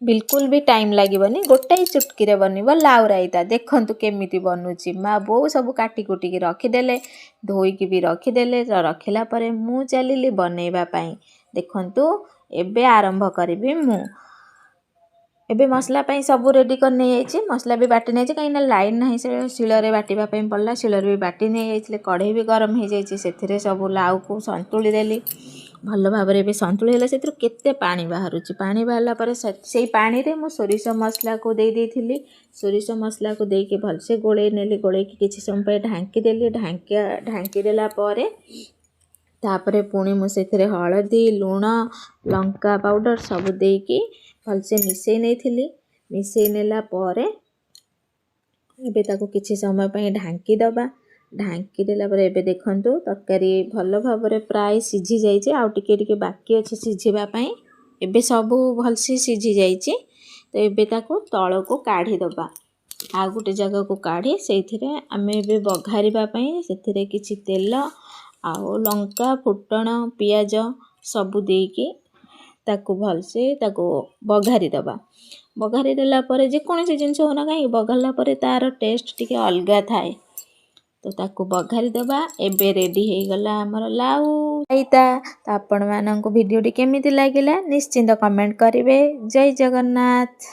बिल्कुल भी टाइम लागबनी गोटाए चुटकी बनब लाउ रायता देखंतु केमिति बनुची माँ बो सब काटी कुटी रखिदेले धोईकी भी रखिदेले रखिला परे मु चलिली बनैबा पई देखंतु एबे आरंभ करिबी मु एबे मसला पई सब रेडी कर नै जाइछि मसला भी बाटी नै कहीं लाइन नाही से शिଳରେ बाटिबा पई पड़ला शिଳରେ भी बाटी नै जाइछले कढ़ई भी गरम हो जाइछि सेथिरे सब लाउ को संतुली देली भल भाबरे भी संतुली होला सेथिरु केते पानी बाहरुछि पानी बाहरला परे सेई पानी रे मु सोरिष मसला को दे देथिली सोरिष मसला को देके भल से गोळे नेली गोळे की किछि समय ढांकी देली ढांकी देला परे तापरे पुणी मु सेथिरे हळदी लूण लंका पाउडर सब देकी भल से मिसई नेथिली मिसई नेला परे एबे ताको किछि समय पई ढांकी दबा ढांकी देला परे एबे देखंतु तरकारी भल भाबरे प्राय सिझी जाइछि आ टिके टिके बाकी अछि सिझिबा पई एबे सब भल से सिझी जाइछि तो एबे ताको तळ को काढी दबा आ गुटे जगह को काढी सेथिरे आमे एबे बघारिबा पई सेथिरे किछि तेल आ लंका फुटण पियाज सब देकी ताको भल से ताको बघारी दबा बघारी देला परे जे कोनोसी जिंस होना काई बघारला परे तार टेस्ट टिके अलगा थाए तो ताको बघारी दबा एबे रेडी हे गला हमर लाउ रायता तो आपण मानन को वीडियो टी केमिति लागिला निश्चिंत कमेंट करिवे जय जगन्नाथ।